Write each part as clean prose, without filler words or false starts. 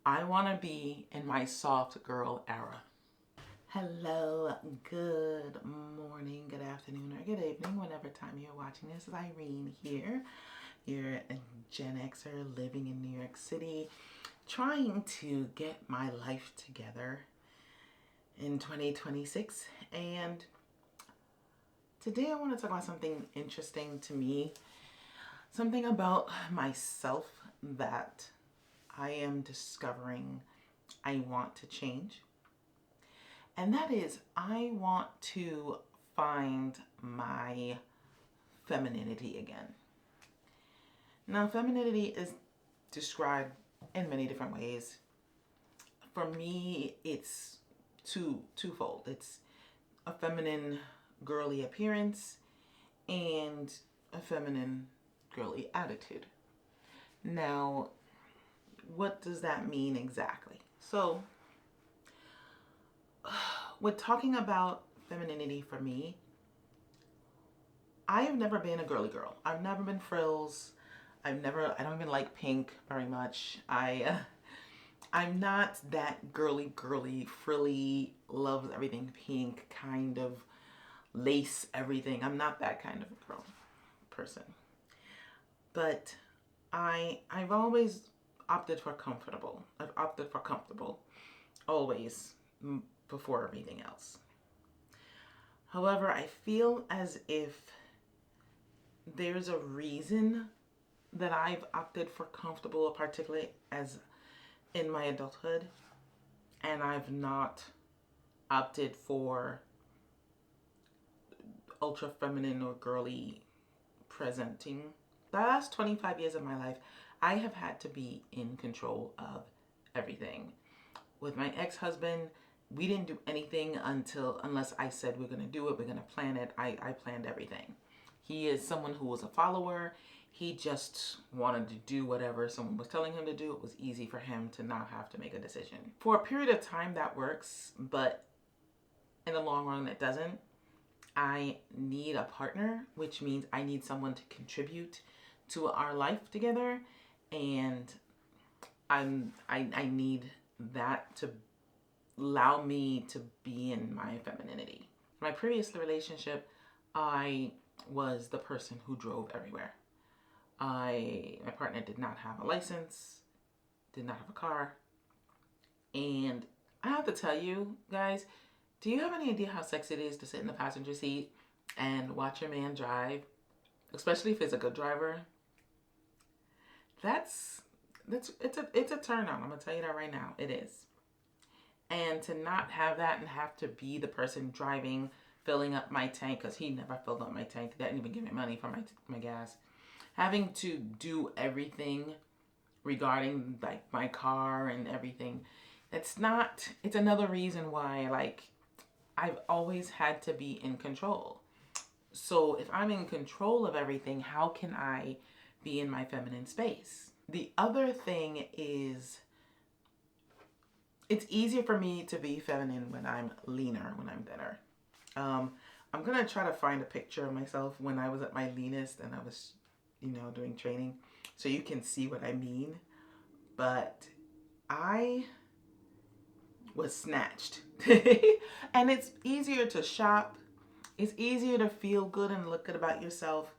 I want to be in my soft girl era. Hello, good morning, good afternoon, or good evening, whenever time you're watching this. Is Irene here. You're a Gen Xer living in New York City, trying to get my life together in 2026. And today I want to talk about something interesting to me, something about myself that I am discovering I want to change. And that is, I want to find my femininity again. Now, femininity is described in many different ways. For me, it's twofold. It's a feminine, girly appearance and a feminine, girly attitude. Now, what does that mean exactly? So, with talking about femininity for me, I have never been a girly girl. I've never been frills. I don't even like pink very much. I'm not that girly, frilly, loves everything pink, kind of lace everything. I'm not that kind of a girl person. But I've always opted for comfortable. I've opted for comfortable always before everything else. However, I feel as if there's a reason that I've opted for comfortable, particularly as in my adulthood, and I've not opted for ultra feminine or girly presenting. The last 25 years of my life, I have had to be in control of everything. With my ex-husband, we didn't do anything unless I said we're going to do it, we're going to plan it. I planned everything. He is someone who was a follower. He just wanted to do whatever someone was telling him to do. It was easy for him to not have to make a decision. For a period of time that works, but in the long run it doesn't. I need a partner, which means I need someone to contribute to our life together, and I need that to allow me to be in my femininity. My previous relationship, I was the person who drove everywhere. My partner did not have a license, did not have a car, and I have to tell you guys, do you have any idea how sexy it is to sit in the passenger seat and watch your man drive, especially if he's a good driver? It's a turn on. I'm gonna tell you that right now. It is. And to not have that and have to be the person driving, filling up my tank, because he never filled up my tank, didn't even give me money for my gas. Having to do everything regarding like my car and everything. It's another reason why I've always had to be in control. So if I'm in control of everything, how can I be in my feminine space? The other thing is, it's easier for me to be feminine when I'm leaner, when I'm thinner. I'm gonna try to find a picture of myself when I was at my leanest and I was, doing training, so you can see what I mean. But I was snatched. And it's easier to shop. It's easier to feel good and look good about yourself.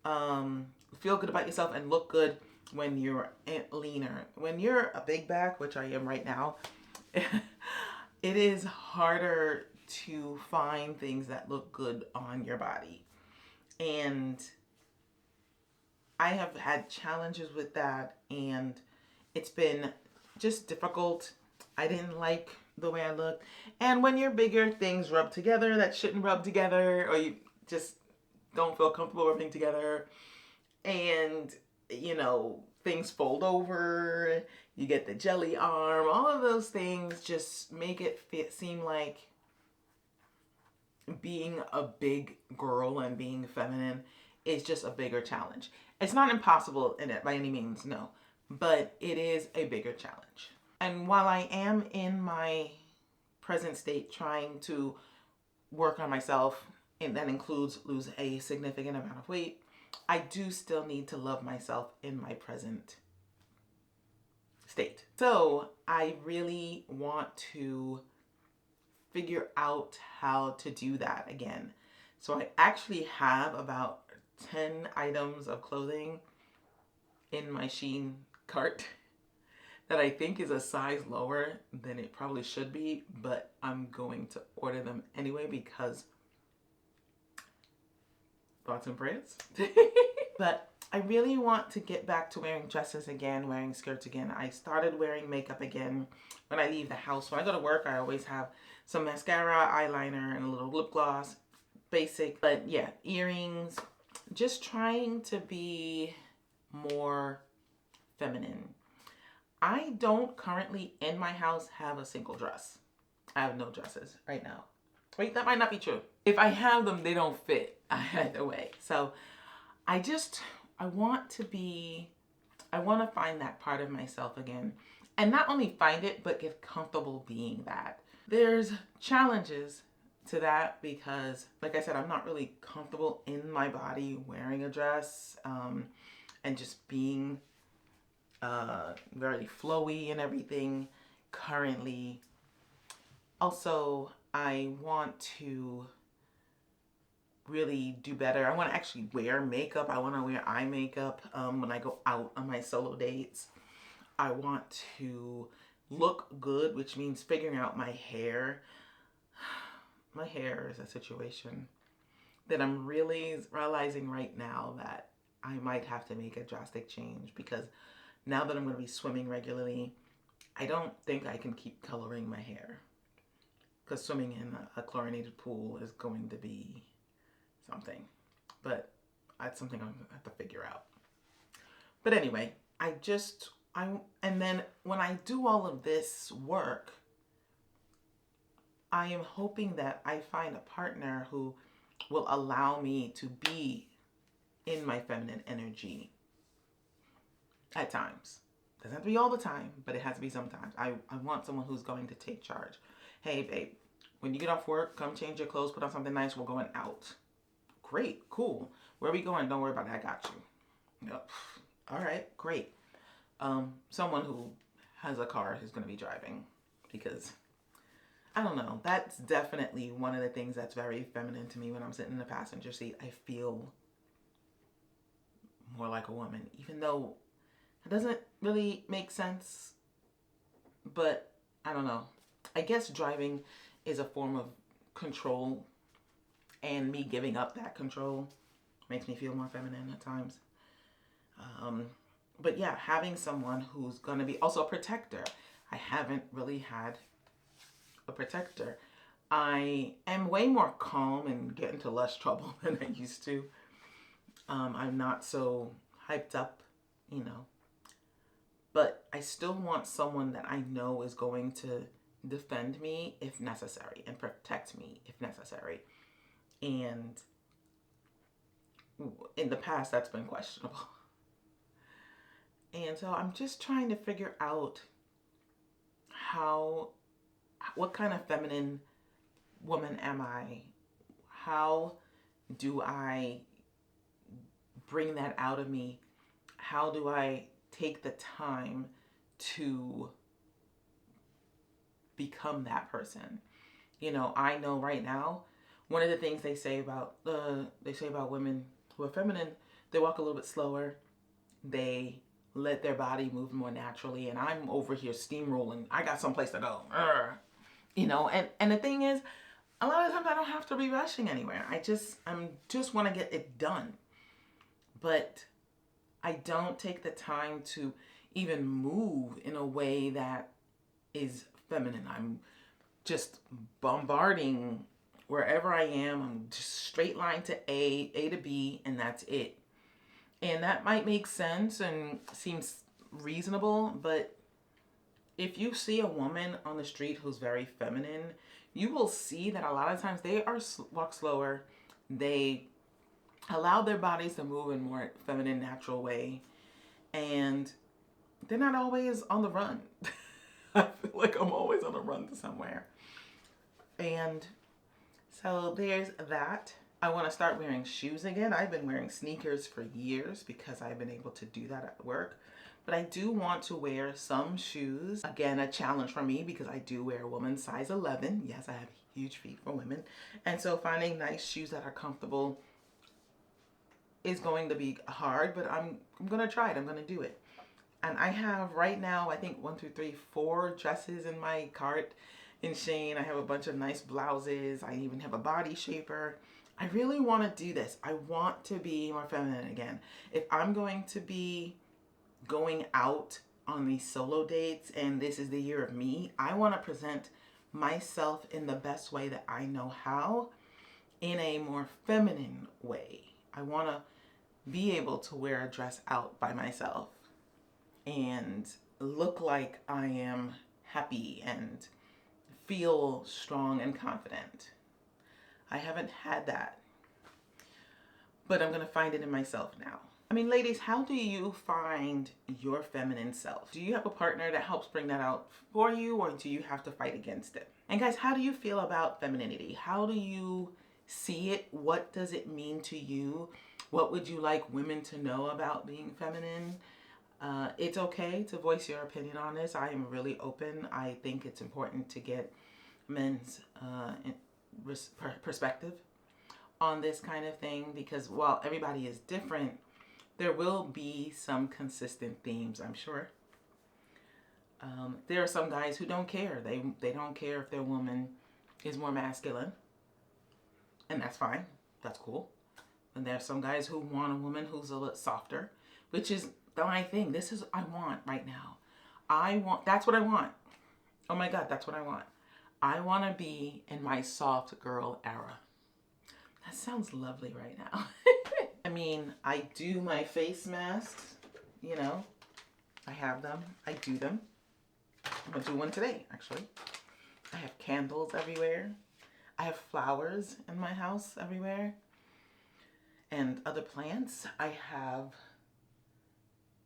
Feel good about yourself and look good when you're leaner. When you're a big back, which I am right now, it is harder to find things that look good on your body. And I have had challenges with that, and it's been just difficult. I didn't like the way I looked. And when you're bigger, things rub together that shouldn't rub together, or you just don't feel comfortable rubbing together. And, things fold over, you get the jelly arm, all of those things just make it seem like being a big girl and being feminine is just a bigger challenge. It's not impossible in it by any means, no, but it is a bigger challenge. And while I am in my present state trying to work on myself, and that includes lose a significant amount of weight, I do still need to love myself in my present state. So I really want to figure out how to do that again. So I actually have about 10 items of clothing in my Shein cart that I think is a size lower than it probably should be, but I'm going to order them anyway because thoughts and prayers. But I really want to get back to wearing dresses again, wearing skirts again. I started wearing makeup again when I leave the house. When I go to work, I always have some mascara, eyeliner, and a little lip gloss. Basic, but yeah, earrings. Just trying to be more feminine. I don't currently in my house have a single dress. I have no dresses right now. Wait, that might not be true. If I have them, they don't fit either way. So I want to find that part of myself again. And not only find it, but get comfortable being that. There's challenges to that because, like I said, I'm not really comfortable in my body wearing a dress and just being very flowy and everything currently. Also, I want to really do better. I want to actually wear makeup. I want to wear eye makeup when I go out on my solo dates. I want to look good, which means figuring out my hair. My hair is a situation that I'm really realizing right now that I might have to make a drastic change because now that I'm going to be swimming regularly, I don't think I can keep coloring my hair because swimming in a chlorinated pool is going to be something. But that's something I'm going to have to figure out. But anyway, and then when I do all of this work, I am hoping that I find a partner who will allow me to be in my feminine energy at times. Doesn't have to be all the time, but it has to be sometimes. I want someone who's going to take charge. Hey, babe, when you get off work, come change your clothes, put on something nice, we're going out. Great, cool. Where are we going? Don't worry about it, I got you. Yep. All right, great. Someone who has a car who's going to be driving because I don't know. That's definitely one of the things that's very feminine to me when I'm sitting in the passenger seat. I feel more like a woman, even though it doesn't really make sense. But I don't know. I guess driving is a form of control, and me giving up that control makes me feel more feminine at times. But yeah, having someone who's going to be also a protector. I haven't really had a protector. I am way more calm and get into less trouble than I used to. I'm not so hyped up, but I still want someone that I know is going to defend me if necessary and protect me if necessary. And in the past, that's been questionable. And so I'm just trying to figure out what kind of feminine woman am I? How do I bring that out of me? How do I take the time to become that person? I know right now, one of the things they say about women who are feminine, they walk a little bit slower. They let their body move more naturally, and I'm over here steamrolling. I got someplace to go. And the thing is, a lot of times I don't have to be rushing anywhere. I just want to get it done. But I don't take the time to even move in a way that is feminine. I'm just bombarding wherever I am. I'm just straight line to A to B, and that's it. And that might make sense and seems reasonable, but if you see a woman on the street who's very feminine, you will see that a lot of times they walk slower. They allow their bodies to move in more feminine, natural way, and they're not always on the run. I feel like I'm always on the run to somewhere. And so there's that. I want to start wearing shoes again. I've been wearing sneakers for years because I've been able to do that at work. but I do want to wear some shoes. Again, a challenge for me because I do wear a woman's size 11. Yes, I have huge feet for women. And so finding nice shoes that are comfortable is going to be hard, but I'm going to try it. I'm going to do it. And I have right now, I think 1, 2, 3, 4 dresses in my cart in Shein. I have a bunch of nice blouses. I even have a body shaper. I really want to do this. I want to be more feminine again. If I'm going to be going out on these solo dates and this is the year of me, I want to present myself in the best way that I know how, in a more feminine way. I want to be able to wear a dress out by myself and look like I am happy and feel strong and confident. I haven't had that, but I'm going to find it in myself now. I mean, ladies, how do you find your feminine self? Do you have a partner that helps bring that out for you, or do you have to fight against it? And guys, how do you feel about femininity? How do you see it? What does it mean to you? What would you like women to know about being feminine? It's okay to voice your opinion on this. I am really open. I think it's important to get men's perspective on this kind of thing, because while everybody is different, there will be some consistent themes, I'm sure. There are some guys who don't care. They don't care if their woman is more masculine, and that's fine. That's cool. And there are some guys who want a woman who's a little softer, which is my thing. This is what I want right now. That's what I want. Oh my God, that's what I want. I want to be in my soft girl era. That sounds lovely right now. I mean, I do my face masks, you know. I have them. I do them. I'm going to do one today, actually. I have candles everywhere. I have flowers in my house everywhere. And other plants. I have,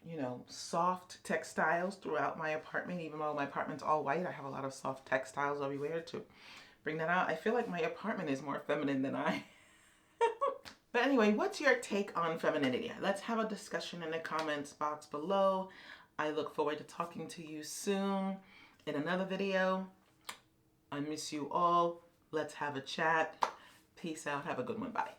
you know, soft textiles throughout my apartment. Even though my apartment's all white, I have a lot of soft textiles everywhere to bring that out. I feel like my apartment is more feminine than I. But anyway, what's your take on femininity? Let's have a discussion in the comments box below. I look forward to talking to you soon in another video. I miss you all. Let's have a chat. Peace out. Have a good one. Bye.